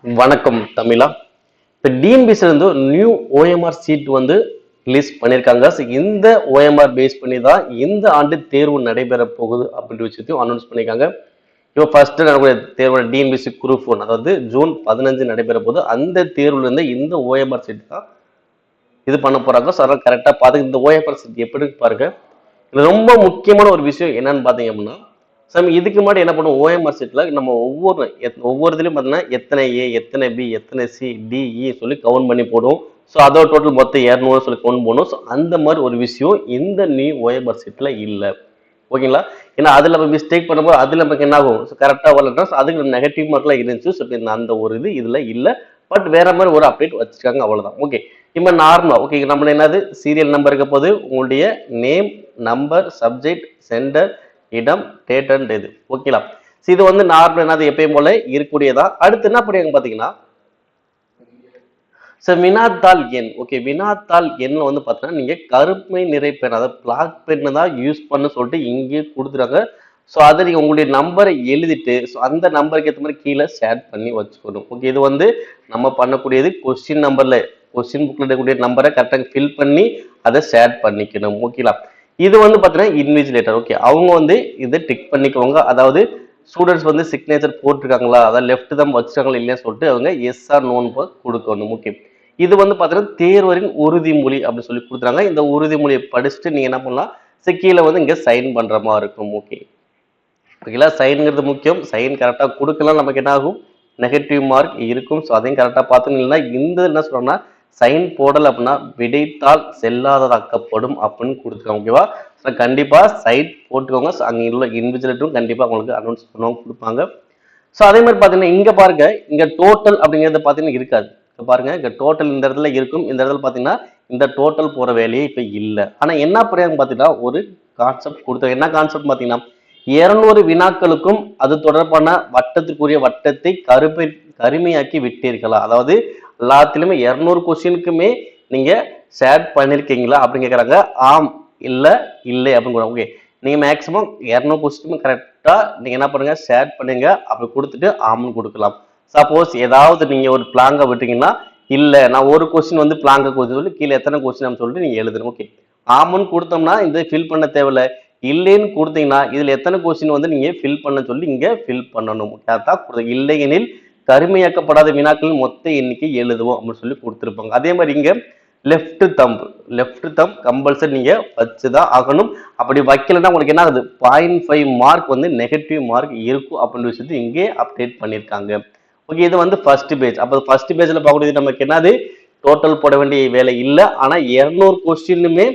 வணக்கம் தமிழா. இப்போ டிஎன்பிசில இருந்து நியூ ஓஎம்ஆர் சீட் வந்து ரிலீஸ் பண்ணியிருக்காங்க. இந்த ஓஎம்ஆர் பேஸ் பண்ணி தான் இந்த ஆண்டு தேர்வு நடைபெற போகுது அப்படின்ற விஷயத்தையும் அனௌன்ஸ் பண்ணியிருக்காங்க. இப்போ ஃபர்ஸ்ட் நடக்கூடிய தேர்வு டிஎன்பிசி குரூப் 1, அதாவது ஜூன் 15 நடைபெற போது அந்த தேர்வுல இருந்து இந்த ஓஎம்ஆர் சீட் தான் இது பண்ண போறாங்க. ஸோ அதெல்லாம் கரெக்டாக பார்த்து இந்த ஓஎம்ஆர் சீட் எப்படி பாருங்க. இது ரொம்ப முக்கியமான ஒரு விஷயம் என்னன்னு பார்த்தீங்க அப்படின்னா, இதுக்கு முன்னாடி என்ன பண்ணுவோம், ஓஎம்ஆர் சீட்ல நம்ம ஒவ்வொரு இதுலையும் பார்த்தீங்கன்னா எத்தனை ஏ, எத்தனை பி, எத்தனை சி, டிஇ சொல்லி கவுண்ட் பண்ணி போடுவோம். ஸோ அதோட டோட்டல் மொத்தம் 200 சொல்லி கவுண்ட் பண்ணுவோம். ஸோ அந்த மாதிரி ஒரு விஷயம் இந்த நியூ ஓஎம்ஆர் சீட்ல இல்லை. ஓகேங்களா? ஏன்னா அதில் நம்ம மிஸ்டேக் பண்ணும்போது அதில் நமக்கு என்ன ஆகும், கரெக்டாக வரலன்னா அதுக்கு நெகட்டிவ் மார்க்லாம் இருந்துச்சு. ஸோ அந்த ஒரு இது இதில் இல்லை. பட் வேற மாதிரி ஒரு அப்டேட் வச்சிருக்காங்க, அவ்வளோதான். ஓகே, இப்போ நார்மலா ஓகே நம்ம என்னது சீரியல் நம்பர் இருக்க போது உங்களுடைய நேம், நம்பர், சப்ஜெக்ட், சென்டர், இடம், டேட் அண்ட் இது. ஓகேங்களா? இது வந்து நார்மல் என்னது எப்பயும் போல இருக்கக்கூடியதா. அடுத்து என்ன பண்ணுவாங்க பாத்தீங்கன்னா, வினாத்தாள் எண். ஓகே, வினாத்தாள் எண் வந்து பாத்தீங்கன்னா நீங்க கருமை நிறை பென், அதாவது பிளாக் பென் தான் யூஸ் பண்ண சொல்லிட்டு இங்கே கொடுத்துறாங்க. ஸோ அதை நீங்க உங்களுடைய நம்பரை எழுதிட்டு அந்த நம்பருக்கு ஏற்ற மாதிரி கீழே ஷேர் பண்ணி வச்சுக்கணும். ஓகே, இது வந்து நம்ம பண்ணக்கூடியது கொஸ்டின் நம்பர்ல, கொஸ்டின் புக்ல இருக்கக்கூடிய நம்பரை கரெக்டாக ஃபில் பண்ணி அதை ஷேர் பண்ணிக்கணும். ஓகேங்களா? இது வந்து பாத்தீங்கன்னா இன்விஜிலேட்டர். ஓகே, அவங்க வந்து இதை டிக் பண்ணிக்கோங்க. அதாவது ஸ்டூடெண்ட்ஸ் வந்து சிக்னேச்சர் போட்டிருக்காங்களா, அதாவது லெஃப்ட் தான் வச்சுருக்காங்களா இல்லையா சொல்லிட்டு அவங்க எஸ் ஆர் நோன்னு கொடுக்கணும். ஓகே, இது வந்து பாத்தீங்கன்னா தேர்வரின் உறுதிமொழி அப்படின்னு சொல்லி கொடுத்துறாங்க. இந்த உறுதிமொழியை படிச்சுட்டு நீங்க என்ன பண்ணலாம், கீழே வந்து இங்க சைன் பண்ற மாதிரி இருக்கும். ஓகே, ஓகேங்களா? சைன்ங்கிறது முக்கியம். சைன் கரெக்டா கொடுக்கலாம், நமக்கு என்ன ஆகும், நெகட்டிவ் மார்க் இருக்கும். ஸோ அதையும் கரெக்டாக பார்த்துங்கன்னா இந்த என்ன சொல்றோம்னா, சைன் போடல் அப்படின்னா விடைத்தால் செல்லாததாக்கப்படும் அப்படின்னு கொடுத்துருக்காங்க. ஓகேவா? ஸோ கண்டிப்பா சைட் போட்டுக்கோங்க. அங்கே உள்ள இன்விஜிலேட்டரும் கண்டிப்பா உங்களுக்கு அனௌன்ஸ் பண்ணுவாங்க, கொடுப்பாங்க. ஸோ அதே மாதிரி பார்த்தீங்கன்னா இங்க பாருங்க, இங்க டோட்டல் அப்படிங்கிறது பார்த்தீங்கன்னா இருக்காது. பாருங்க, இங்க டோட்டல் இந்த இடத்துல இருக்கும். இந்த இடத்துல பார்த்தீங்கன்னா இந்த டோட்டல் போற வேலையே இப்போ இல்லை. ஆனா என்ன புரியாங்க பார்த்தீங்கன்னா ஒரு கான்செப்ட் கொடுத்தாங்க. என்ன கான்செப்ட் பார்த்தீங்கன்னா, 200 வினாக்களுக்கும் அது தொடர்பான வட்டத்துக்குரிய வட்டத்தை கருமையாக்கி விட்டீர்களா, அதாவது எல்லாத்திலுமே 200 கொஸ்டினுக்குமே நீங்க ஷேர் பண்ணிருக்கீங்களா அப்படின்னு கேட்கறாங்க. ஆம், இல்ல, இல்லை அப்படின்னு. ஓகே, நீங்க மேக்சிமம் 200 கொஸ்டினும் கரெக்டா நீங்க என்ன பண்ணுங்க, ஷேர் பண்ணுங்க. அப்படி கொடுத்துட்டு ஆம்னு கொடுக்கலாம். சப்போஸ் ஏதாவது நீங்க ஒரு பிளாங்க விட்டீங்கன்னா, இல்ல நான் ஒரு கொஸ்டின் வந்து பிளாங்க கொஸ்டின் சொல்லி கீழே எத்தனை கொஸ்டின் சொல்லிட்டு நீங்க எழுதணும். ஓகே, ஆம்னு கொடுத்தோம்னா இந்த ஃபில் பண்ண தேவையில்லை. இல்லைன்னு கொடுத்தீங்கன்னா இதுல எத்தனை கொஸ்டின் வந்து நீங்க ஃபில் பண்ண சொல்லி இங்க ஃபில் பண்ணணும். இல்லை எனில் கருமையாக்கப்படாத வினாக்களின் மொத்த எண்ணிக்கை எழுதுவோம் அப்படின்னு சொல்லி கொடுத்துருப்பாங்க. அதே மாதிரி இங்க லெஃப்ட் தம்ப் கம்பல்சரி நீங்க வச்சுதான் ஆகணும். அப்படி வைக்கலன்னா உங்களுக்கு என்ன ஆகுது, 0.5 மார்க் வந்து நெகட்டிவ் மார்க் இருக்கும் அப்படின்ற விஷயத்தை இங்கே அப்டேட் பண்ணியிருக்காங்க. ஓகே, இது வந்து ஃபர்ஸ்ட் பேஜ். அப்போ ஃபர்ஸ்ட் பேஜ்ல பார்க்கக்கூடியது நமக்கு என்னது, டோட்டல் போட வேண்டிய வேலை இல்லை. ஆனா 200 கொஸ்டினுமே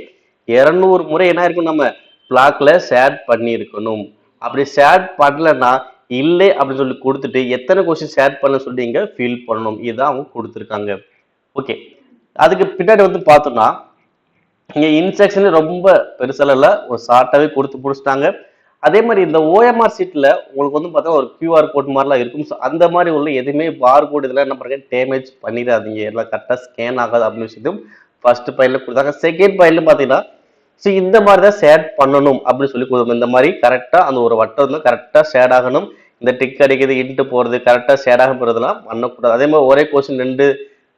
200 முறை என்ன இருக்கும், நம்ம பிளாக்ல ஷேர் பண்ணி இருக்கணும். அப்படி ஷேர் பண்ணலன்னா இல்லை அப்படின்னு சொல்லி கொடுத்துட்டு எத்தனை கொஸ்டின் ஷேர் பண்ண சொல்லி இங்க ஃபில் பண்ணணும். இதுதான் அவங்க கொடுத்துருக்காங்க. ஓகே, அதுக்கு பின்னாடி வந்து பார்த்தோம்னா இங்க இன்ஸ்ட்ரக்ஷன் ரொம்ப பெருசல ஒரு ஷார்ட்டாவே கொடுத்து முடிச்சிட்டாங்க. அதே மாதிரி இந்த ஓஎம்ஆர் சீட்ல உங்களுக்கு வந்து பார்த்தா ஒரு கியூஆர் கோட் மாதிரிலாம் இருக்கும். அந்த மாதிரி உள்ள எதுவுமே பார் கோட் இதெல்லாம் என்ன பண்ணுங்க, டேமேஜ் பண்ணிடாதீங்க. எல்லாம் கரெக்டாக ஸ்கேன் ஆகாது அப்படின்னு விஷயத்தையும் ஃபர்ஸ்ட் பைல கொடுத்தாங்க. செகண்ட் பைல பார்த்தீங்கன்னா இந்த மாதிரி தான் ஷேர் பண்ணணும் அப்படின்னு சொல்லி கொடுக்கணும். இந்த மாதிரி கரெக்டா அந்த ஒரு வட்டம் தான் கரெக்டா ஷேர் ஆகணும். இந்த டிக் அடிக்கிறது, இன்ட்டு போறது, கரெக்டா ஷேர் ஆக போறதுலாம் பண்ணக்கூடாது. அதே மாதிரி ஒரே கொஸ்டின் 2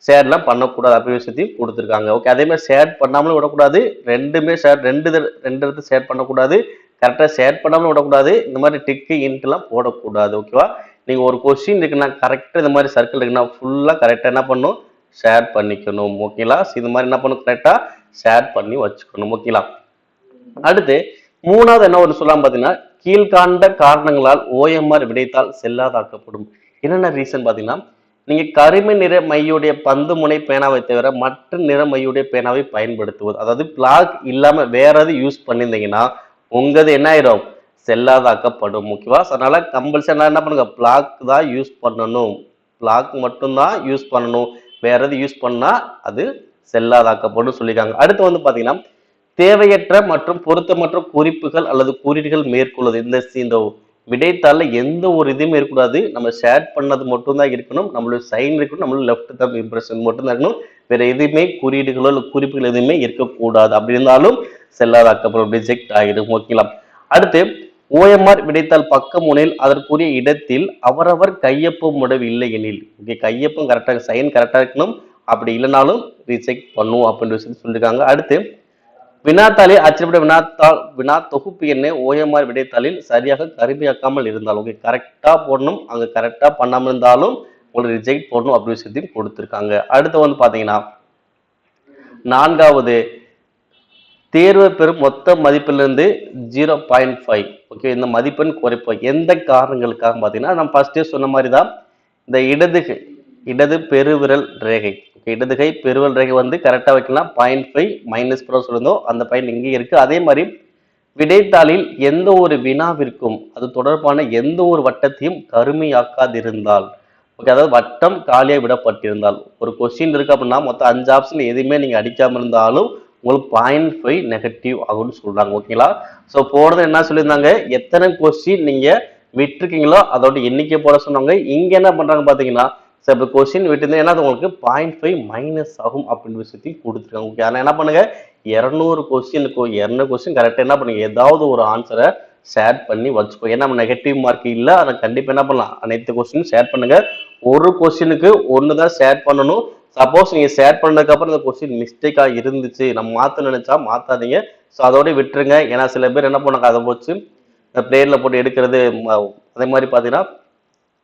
ஷேர்லாம் பண்ணக்கூடாது அப்படி விஷயத்தையும் கொடுத்துருக்காங்க. ஓகே, அதே மாதிரி ஷேர் பண்ணாமலும் விடக்கூடாது. ரெண்டுமே ஷேர் ரெண்டு இடத்துல ஷேர் பண்ணக்கூடாது. கரெக்டா ஷேர் பண்ணாமலும் விடக்கூடாது. இந்த மாதிரி டிக்கு இன்ட்டுலாம் போடக்கூடாது. ஓகேவா? நீங்க ஒரு கொஸ்டின் இருக்குன்னா கரெக்டா இந்த மாதிரி சர்க்கிள் இருக்குன்னா ஃபுல்லா கரெக்டா என்ன பண்ணும், ஷேர் பண்ணிக்கணும். ஓகேங்களா? இது மாதிரி என்ன பண்ணும், கரெக்டா ஷேர் பண்ணி வச்சுக்கணும். ஓகேங்களா? அடுத்து மூணாவது என்ன ஒரு சொல்லலாம் பாத்தீங்கன்னா, கீழ்காண்ட காரணங்களால் ஓஎம்ஆர் விடைத்தால் செல்லாதாக்கப்படும். என்னென்ன ரீசன் பாத்தீங்கன்னா, நீங்க கருமை நிற மையுடைய பந்து முனை பேனாவை தவிர மற்ற நிற மையுடைய பேனாவை பயன்படுத்துவது, அதாவது பிளாக் இல்லாம வேற எது யூஸ் பண்ணியிருந்தீங்கன்னா உங்கது என்ன ஆயிரும், செல்லாதாக்கப்படும். ஓகேவா? அதனால கம்பல்சரி என்ன பண்ணுங்க, பிளாக் தான் யூஸ் பண்ணணும். பிளாக் மட்டும்தான் யூஸ் பண்ணணும். வேற எது யூஸ் பண்ணா அது செல்லாதாக்கப்படும் சொல்லியிருக்காங்க. அடுத்து வந்து பாத்தீங்கன்னா, தேவையற்ற மற்றும் பொருத்தமற்ற குறிப்புகள் அல்லது குறியீடுகள் மேற்கொள்வது. இந்த விடைத்தாள்ல எந்த ஒரு இதுவுமே இருக்கக்கூடாது. நம்ம ஷேர் பண்ணது மட்டும்தான் இருக்கணும். நம்மளுடைய சைன் இருக்கணும். நம்மளோட லெஃப்ட் தம் இம்ப்ரெஷன் மட்டும்தான் இருக்கணும். வேற எதுவுமே குறியீடுகளோ இல்லை குறிப்புகள் எதுவுமே இருக்கக்கூடாது. அப்படி இருந்தாலும் செல்லாதாக்கப்படும், ரிஜெக்ட் ஆகிடும். ஓகேங்களா? அடுத்து ஓஎம்ஆர் விடைத்தாள் பக்க முனையில் அதற்குரிய இடத்தில் அவரவர் கையொப்பம் இல்லை எனில், ஓகே, கையொப்பம் கரெக்டாக சைன் கரெக்டாக இருக்கணும், அப்படி இல்லைனாலும் ரிஜெக்ட் பண்ணும் அப்படின்னு சொல்லியிருக்காங்க. அடுத்து வினாத்தாளில் அச்சிடப்பட்ட வினா தொகுப்பு எண்ணை ஓஎம்ஆர் விடைத்தாளில் சரியாக கருமையாக்காமல் இருந்தால், ஓகே, கரெக்டா போடணும், அங்க கரெக்டா பண்ணாம இருந்தாலும் உங்களுக்கு ரிஜெக்ட் போடணும் அப்படின்னு சொல்லி கொடுத்துருக்காங்க. அடுத்து வந்து பாத்தீங்கன்னா நான்காவது, தேர்வு பெறும் மொத்த மதிப்பிலிருந்து 0.5, ஓகே, இந்த மதிப்பெண் குறைப்போம். எந்த காரணங்களுக்காக பார்த்தீங்கன்னா நம்ம ஃபர்ஸ்டே சொன்ன மாதிரி தான், இந்த இடது பெருவிரல் ரேகை, இடது கை பெருவல் ரேகை வந்து கரெக்டாக வைக்கலாம். 0.5 மைனஸ் சொல்லியிருந்தோம், அந்த பாயிண்ட் இங்கே இருக்கு. அதே மாதிரி விடைத்தாளில் எந்த ஒரு வினாவிற்கும் அது தொடர்பான எந்த ஒரு வட்டத்தையும் கருமையாக்காதிருந்தால், ஓகே, அதாவது வட்டம் காலியாக விடப்பட்டிருந்தால், ஒரு கொஸ்டின் இருக்கு அப்படின்னா மொத்தம் 5 ஆப்ஷன் எதுவுமே நீங்க அடிக்காம இருந்தாலும் உங்களுக்கு 0.5 நெகட்டிவ் ஆகும்னு சொல்றாங்க. ஓகேங்களா? ஸோ போறது என்ன சொல்லியிருந்தாங்க, எத்தனை கொஸ்டின் நீங்க விட்டுருக்கீங்களோ அதோட எண்ணிக்கை போட சொன்னாங்க. இங்க என்ன பண்றாங்க பாத்தீங்கன்னா, இப்போ கொஸ்டின் விட்டுருந்தா ஏன்னா உங்களுக்கு 0.5 மைனஸ் ஆகும் அப்படின்னு விஷயத்தையும் கொடுத்துருக்காங்க. ஓகே, ஆனால் என்ன பண்ணுங்க, 200 கொஸ்டின் கரெக்டாக என்ன பண்ணுங்க, ஏதாவது ஒரு ஆன்சரை ஷேர் பண்ணி வச்சுக்கோ. ஏன்னா நம்ம நெகட்டிவ் மார்க் இல்லை, அதை கண்டிப்பாக என்ன பண்ணலாம், அனைத்து கொஸ்டினும் ஷேர் பண்ணுங்க. ஒரு கொஸ்டினுக்கு ஒன்று தான் ஷேர் பண்ணணும். சப்போஸ் நீங்க ஷேர் பண்ணதுக்கு அப்புறம் இந்த கொஸ்டின் மிஸ்டேக்கா இருந்துச்சு, நம்ம மாத்த நினைச்சா மாத்தாதீங்க. ஸோ அதோட விட்டுருங்க. ஏன்னா சில பேர் என்ன பண்ணாங்க, அதை வச்சு பிளேன்ல போட்டு எடுக்கிறது. அதே மாதிரி பார்த்தீங்கன்னா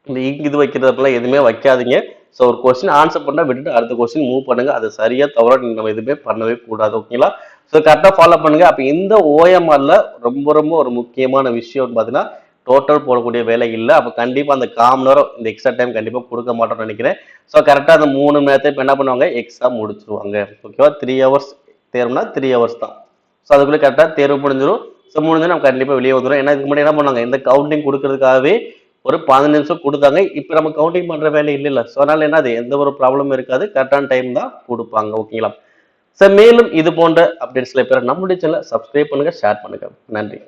இந்த இது வைக்கிறதுலாம் எதுவுமே வைக்காதீங்க. ஸோ ஒரு கொஸ்டின் ஆன்சர் பண்ணா விட்டுட்டு அடுத்த கொஸ்டின் மூவ் பண்ணுங்க. அது சரியா தவிர நம்ம எதுவுமே பண்ணவே கூடாது. ஓகேங்களா? ஸோ கரெக்டாக ஃபாலோ பண்ணுங்க. அப்போ இந்த ஓஎம்ஆர்ல ரொம்ப ரொம்ப ஒரு முக்கியமான விஷயம் பார்த்தீங்கன்னா, டோட்டல் போடக்கூடிய வேலை இல்லை. அப்போ கண்டிப்பாக அந்த காமன் நேரம் இந்த எக்ஸ்ட்ரா டைம் கண்டிப்பாக கொடுக்க மாட்டோம்னு நினைக்கிறேன். ஸோ கரெக்டாக அந்த 3 மணி நேரத்தை இப்போ என்ன பண்ணுவாங்க, எக்ஸாம் முடிச்சிருவாங்க. ஓகேவா? 3 ஹவர்ஸ் தேர்வுனா 3 ஹவர்ஸ் தான். ஸோ அதுக்குள்ளே கரெக்டாக தேர்வு முடிஞ்சிடும். ஸோ முடிஞ்சு நம்ம கண்டிப்பாக வெளியே வந்துடும். ஏன்னா இதுக்கு முன்னாடி என்ன பண்ணுவாங்க, இந்த கவுண்டிங் கொடுக்கறதுக்காகவே ஒரு 15 நிமிஷம் கொடுத்தாங்க. இப்போ நம்ம கவுண்டிங் பண்ற வேலை இல்லை. ஸோ அதனால என்ன, அது எந்த ஒரு ப்ராப்ளமும் இருக்காது. கரெக்டான டைம் தான் கொடுப்பாங்க. ஓகேங்களா? சார் மேலும் இது போன்ற அப்டேட்ஸ்ல பேர் நம்முடைய சேனலை சப்ஸ்கிரைப் பண்ணுங்க, ஷேர் பண்ணுங்க. நன்றி.